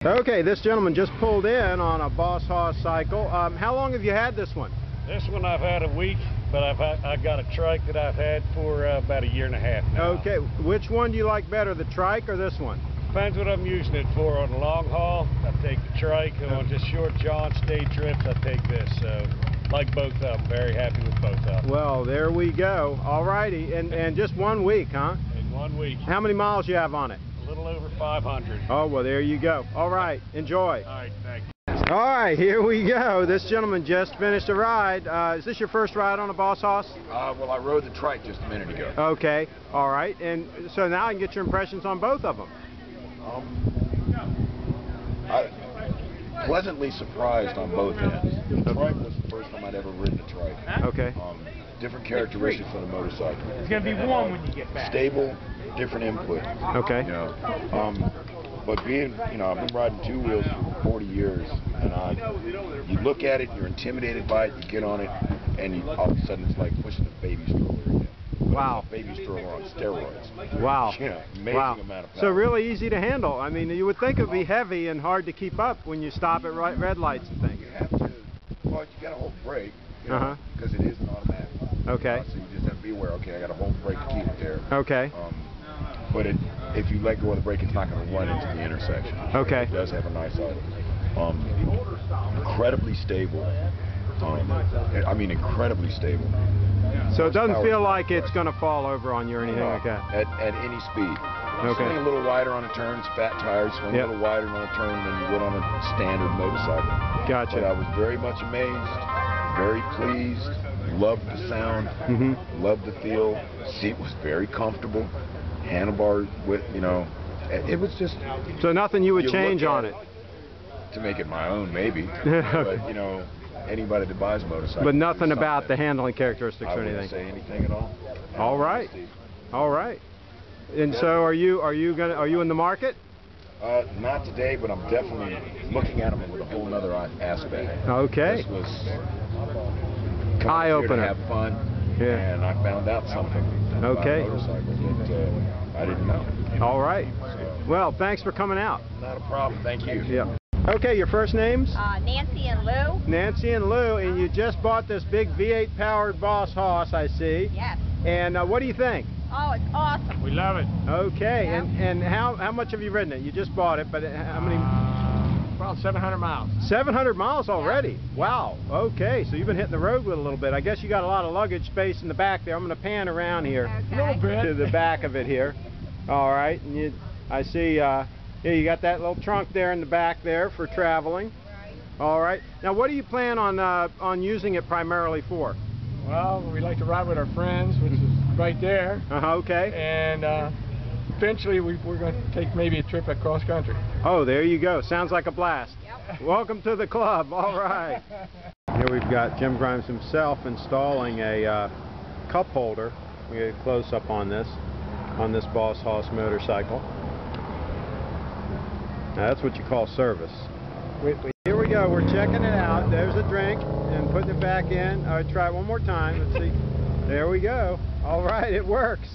Okay, this gentleman just pulled in on a Boss Hoss cycle. How long have you had this one? This one I've had a week, but I've got a trike that I've had for about a year and a half now. Okay, which one do you like better, the trike or this one? Depends what I'm using it for. On the long haul, I take the trike. On just short jaunt, day trips, I take this. So, like both of them, very happy with both of them. Well, there we go. All righty, and just 1 week, huh? In 1 week. How many miles you have on it? A little over 500. Oh, well, there you go. All right, enjoy. All right, thank you. All right, here we go. This gentleman just finished a ride. Is this your first ride on a Boss Hoss? Well, I rode the trike just a minute ago. Okay, all right. And so now I can get your impressions on both of them. I pleasantly surprised on both ends. The trike was the first time I'd ever ridden a trike. Okay. Different characteristics on a motorcycle. It's going to be warm when you get back. Stable, different input. Okay. You know, but being, you know, I've been riding two wheels for 40 years, and you look at it, you're intimidated by it, you get on it, and all of a sudden it's like pushing a baby stroller again. Wow. Baby stroller on steroids. Wow. Yeah, amazing amount of power. So really easy to handle. I mean, you would think it would be heavy and hard to keep up when you stop at red lights and things. You have to, well, you got to hold the brake, you know, because it is an automatic. Okay. So you just have to be aware, okay, I got to hold the brake to keep it there. Okay. But if you let go of the brake, it's not going to run into the intersection. Okay. It does have a nice idle. Incredibly stable. I mean, incredibly stable. So it doesn't feel like it's going to fall over on you or anything like that? At any speed. Okay. Swing a little wider on a turn, it's fat tires, swing a little wider on a turn than you would on a standard motorcycle. Gotcha. But I was very much amazed, very pleased, loved the sound, loved the feel. Seat was very comfortable. Handlebar with, you know, it was just... So nothing you would change on it? To make it my own, maybe. But, you know, anybody that buys a motorcycle... But nothing about the handling characteristics or anything? I wouldn't say anything at all. All right. All right. And so are you in the market? Not today, but I'm definitely looking at them with a whole other aspect. Okay. This was eye-opener. To have fun, and I found out something about motorcycles that I didn't know. All right. So, well, thanks for coming out. Not a problem. Thank you. Yeah. Okay, your first names? Nancy and Lou. Nancy and Lou, and you just bought this big V8 powered Boss Hoss, I see. Yes. And what do you think? Oh, it's awesome. We love it. Okay, and how much have you ridden it? You just bought it, but how many? About 700 miles. 700 miles already? Wow. Okay, so you've been hitting the road with a little bit. I guess you got a lot of luggage space in the back there. I'm going to pan around here a little bit to the back of it here. All right, and I see yeah, you got that little trunk there in the back there for traveling. Right. All right. Now, what do you plan on using it primarily for? Well, we like to ride with our friends, which is right there. Okay. And eventually we're going to take maybe a trip across country. Oh, there you go. Sounds like a blast. Yep. Welcome to the club. All right. Here we've got Jim Grimes himself installing a cup holder. We get a close up on this Boss Hoss motorcycle. Now, that's what you call service. Here we go. We're checking it out. There's a drink and putting it back in. All right, try it one more time. Let's see. There we go. All right, it works.